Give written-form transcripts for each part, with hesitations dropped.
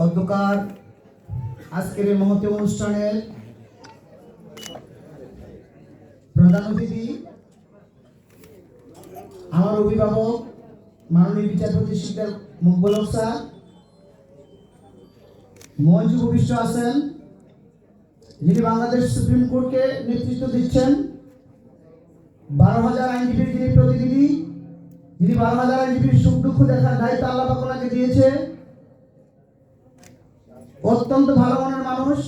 অধ্যকার আজকের এই মহতী অনুষ্ঠানের প্রধান অতিথি আমার অভিভাবক মাননীয় বিচারপতি শিকদার মকবুল হক স্যার, মঞ্চে উপবিষ্ট আছেন যিনি বাংলাদেশ সুপ্রিম কোর্টকে নেতৃত্ব দিচ্ছেন, 12,000 আইনজীবীর যিনি প্রতিনিধি, যিনি 12,000 আইনজীবীর সুখ দুঃখ দেখার দায়িত্ব আল্লাহ পাক ওনাকে দিয়েছে। অত্যন্ত ভালো মনের মানুষ,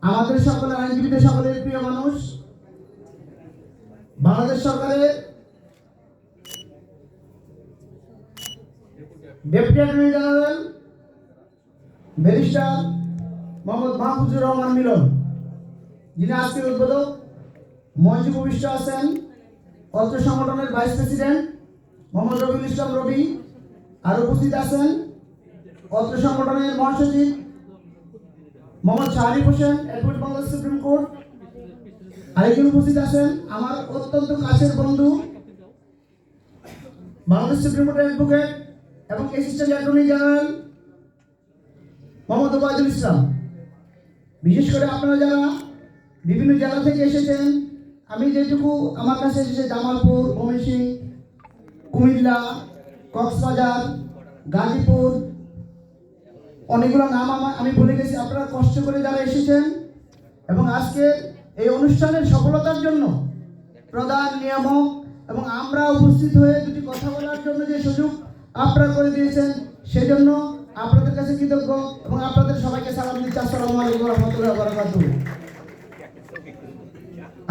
আমাদের সকলের আইনজীবীদের সকলের প্রিয় মানুষ। বাংলাদেশ সরকারের deputy attorney general barrister Mohammad Mahfuzur Rahman Milon, যিনি আজকের উদ্বোধক। মঞ্চে উপবিষ্ট আছেন অত্র সংগঠনের ভাইস প্রেসিডেন্ট মোহাম্মদ রবিউল ইসলাম রবি, আর উপস্থিত আছেন অত্র সংগঠনের মহাসচিব Mohammad Shahrif Hossain, advocate Bangladesh supreme court. আরেকজন উপস্থিত আছেন আমার অত্যন্ত কাছের বন্ধু বাংলাদেশ সুপ্রিম কোর্টের অ্যাডভোকেট এবং assistant attorney general Mohammad Obaidul Islam. বিশেষ করে আপনারা যারা বিভিন্ন জেলা থেকে এসেছেন, আমি যেটুকু আমার কাছে এসেছে জামালপুর, ময়মনসিংহ, কুমিল্লা, কক্সবাজার, গাজীপুর, অনেকগুলো নাম আমি ভুলে গেছি। আপনারা কষ্ট করে যারা এসেছেন এবং আজকে এই অনুষ্ঠানের সফলতার জন্য প্রধান নিয়ামক এবং আমরা উপস্থিত হয়ে দুটি কথা বলার জন্য যে সুযোগ আপনারা করে দিয়েছেন, সেজন্য আপনাদের কাছে কৃতজ্ঞ এবং আপনাদের সবাইকে সালাম দিচ্ছি। আসসালামু আলাইকুম ওয়া রাহমাতুল্লাহি ওয়া বারাকাতুহু।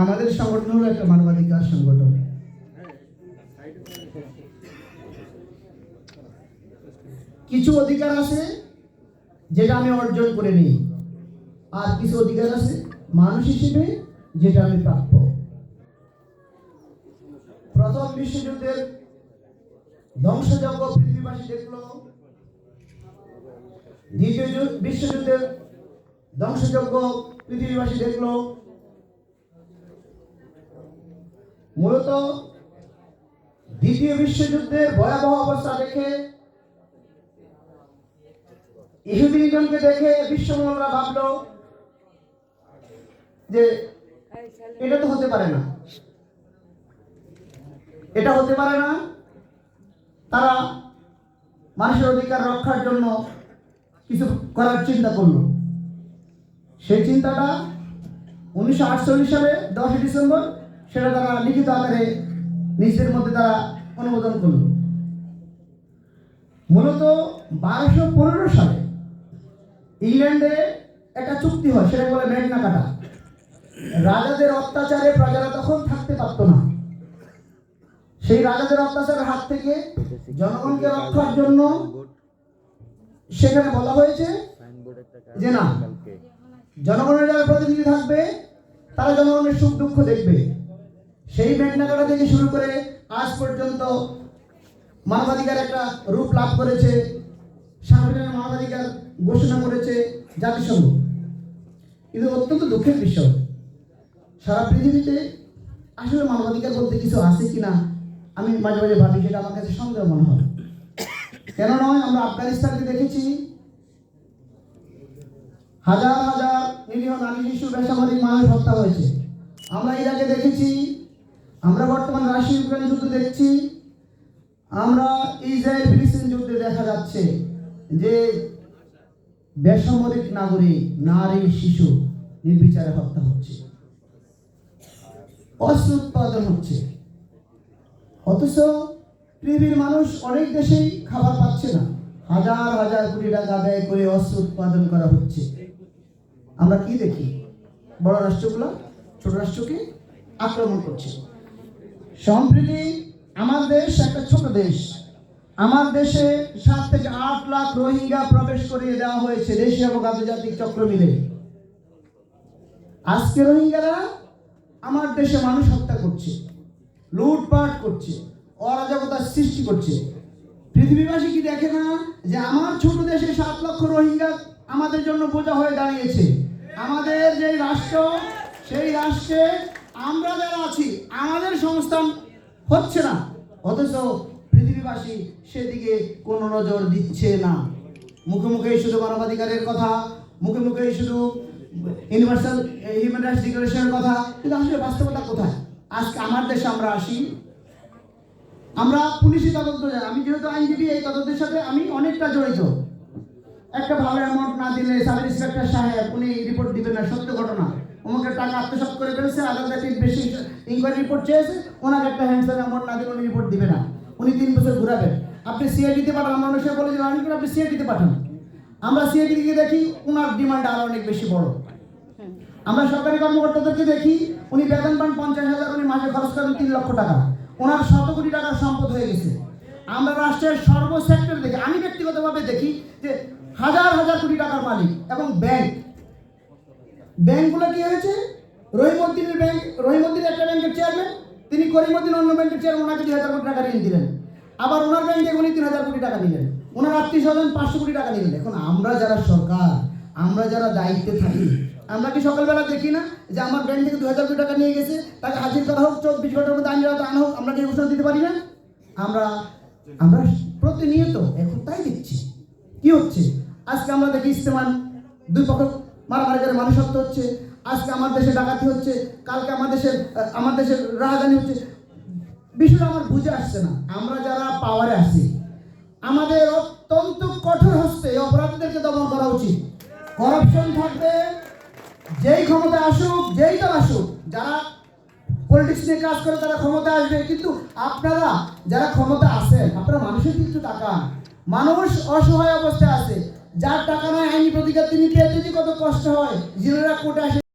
আমাদের সংগঠন হলো একটা মানবাধিকার সংগঠন। কিছু অধিকার আছে যেটা আমি অর্জন করে নিই, আর কিছু অধিকার আছে মানুষ হিসেবে যেটা আমি প্রাপ্য। প্রথম বিশ্বযুদ্ধের ধ্বংসযজ্ঞ পৃথিবীবাসী দেখলো, দ্বিতীয় বিশ্বযুদ্ধের ধ্বংসযজ্ঞ পৃথিবীবাসী দেখলো। মূলত দ্বিতীয় বিশ্বযুদ্ধের ভয়াবহ অবস্থা দেখে, ইহুদি নিধনকে দেখে বিশ্বমানবরা ভাবলো যে এটা তো হতে পারে না, এটা হতে পারে না। তারা মানুষের অধিকার রক্ষার জন্য কিছু করার চিন্তা করলো। সেই চিন্তাটা 1948 সালে 10 ডিসেম্বর সেটা তারা লিখিত আকারে নিজেদের মধ্যে তারা অনুমোদন করল। মূলত 1215 সালে ইংল্যান্ডে একটা চুক্তি হয়, সেটা বলে ম্যাগনা কার্টা। রাজাদের অত্যাচারে প্রজারা তখন থাকতে পারত না। সেই রাজাদের অত্যাচারের হাত থেকে জনগণকে রক্ষার জন্য সেখানে বলা হয়েছে যে না, জনগণের যারা প্রতিনিধি থাকবে তারা জনগণের সুখ দুঃখ দেখবে। সেই ম্যাগনা কার্টা থেকে শুরু করে আজ পর্যন্ত মানবাধিকার একটা রূপ লাভ করেছে। সাংবিধানিক মানবাধিকার ঘোষণা করেছে জাতিসংঘ। কিন্তু অত্যন্ত দুঃখের বিষয়, সারা পৃথিবীতে আসলে মানবাধিকার বলতে কিছু আছে কিনা আমি মাঝে মাঝে ভাবি, সেটা আমার কাছে সন্দেহ মনে হয়। কেন নয়, আমরা আফগানিস্তানকে দেখেছি, হাজার হাজার নিরীহ নারী শিশু বেসামরিক মানুষ হত্যা হয়েছে। আমরা ইরাকে দেখেছি, আমরা বর্তমান রাশিয়া ইউক্রেন যুদ্ধ দেখছি, আমরা ইসরায়েল ফিলিস্তিন যুদ্ধে দেখা যাচ্ছে যে বেসামরিক নাগরিক নারী শিশু নির্বিচারে হত্যা হচ্ছে, অস্ত্র উৎপাদন হচ্ছে। অথচ পৃথিবীর মানুষ অনেক দেশেই খাবার পাচ্ছে না, হাজার হাজার কোটি টাকা ব্যয় করে অস্ত্র উৎপাদন করা হচ্ছে। আমরা কি দেখি, বড় রাষ্ট্রগুলো ছোট রাষ্ট্রকে আক্রমণ করছে। সম্প্রতি আমার দেশ একটা ছোট দেশ, আমার দেশে 7 থেকে 8 লাখ রোহিঙ্গা প্রবেশ করিয়ে দেওয়া হয়েছে দেশীয় এবং আন্তর্জাতিক চক্র মিলে। আজকে রোহিঙ্গারা আমার দেশে মানুষ হত্যা করছে, লুটপাট করছে, অরাজকতার সৃষ্টি করছে। পৃথিবীবাসী কি দেখে না যে আমার ছোট দেশে 7 লক্ষ রোহিঙ্গা আমাদের জন্য বোঝা হয়ে দাঁড়িয়েছে? আমাদের যে রাষ্ট্র, সেই রাষ্ট্রে আমরা যারা আছি আমাদের সংস্থান হচ্ছে না, অথচ পৃথিবীবাসী সেদিকে কোনো নজর দিচ্ছে না। মুখে মুখে শুধু মানবাধিকারের কথা, মুখে মুখে শুধু ইউনিভার্সাল হিউম্যান রাইটস ডিক্লারেশনের কথা, কিন্তু আসলে বাস্তবতা কোথায়? আজকে আমার দেশে আমরা আসি, আমরা পুলিশি তদন্ত যাই। আমি যেহেতু আইনজীবী, এই তদন্তের সাথে আমি অনেকটা জড়িত। একটা ভালো অ্যামাউন্ট না দিলে সাব ইন্সপেক্টর সাহেব উনি রিপোর্ট দিবেন না, সত্য ঘটনা, আমাকে টাকা আত্মসাৎ করে ফেলেছে, আদালতে বেশি ইনকোয়ারি রিপোর্ট চেয়েছে, ওনাকে একটা হ্যান্ডসাম অ্যামাউন্ট না দিলে উনি রিপোর্ট দিবে না, উনি 3 বছর ঘুরাবেন। আপনি সিআইডিতে পাঠান, আমরা অনেক সময় বলে যে আপনি সিআইডিতে পাঠান, আমরা সিআইডি দিকে দেখি ওনার ডিমান্ড আরো অনেক বেশি বড়। আমরা সরকারি কর্মকর্তাদেরকে দেখি উনি বেতন পান 50,000, উনি মাসে খরচ করেন 3 লক্ষ টাকা, ওনার 100 কোটি টাকার সম্পদ হয়ে গেছে। আমরা রাষ্ট্রের সর্ব সেক্টর দেখি, আমি ব্যক্তিগতভাবে দেখি যে হাজার হাজার কোটি টাকার মালিক এবং ব্যাংকগুলো কি হয়েছে, রহিমউদ্দিনের ব্যাংক, রহিমউদ্দিন একটা ব্যাংকের চেয়ারম্যান, তিনি করিমউদ্দিন অন্য ব্যাংকের চেয়ারম্যান, ওনাকে 2,000 কোটি টাকা ঋণ দিলেন, আবার ওনার ব্যাংকে উনি 3,000 কোটি টাকা নিলেন, ওনার আত্মীয়-স্বজন 500 কোটি টাকা নিলেন। এখন আমরা যারা সরকার, আমরা যারা দায়িত্বে থাকি, আমরা কি সকালবেলা দেখি না যে আমার ব্যাংক থেকে 2,000 কোটি টাকা নিয়ে গেছে, তাকে হাজির করা হোক, 24 ঘন্টার মধ্যে আইন আনা হোক, আমরা কি ঘোষণা দিতে পারি না? আমরা প্রতিনিয়ত এখন তাই দেখছি কি হচ্ছে। আজকে আমরা দেখি ইস্তেমান, দুই পক্ষ মারামারি করে মানুষ হত্যা হচ্ছে, আজকে আমার দেশে ডাকাতি হচ্ছে, কালকে আমার দেশের রাজধানী হচ্ছে। বিষয়টা আমার বুঝে আসছে না। আমরা যারা পাওয়ারে আছি, আমাদের অত্যন্ত কঠোর হস্তে অপরাধীদেরকে দমন করা উচিত। করাপশন থাকবে, যেই ক্ষমতা আসুক, যেই দল আসুক, যারা পলিটিক্স নিয়ে কাজ করে তারা ক্ষমতা আসবে, কিন্তু আপনারা যারা ক্ষমতা আছেন, আপনারা মানুষের কিন্তু টাকা, মানুষ অসহায় অবস্থায় আছে, যার টাকা নয় আইনি প্রতিকার তিনি পেতে যে কত কষ্ট হয়, জিনেরা কোর্টে আসে।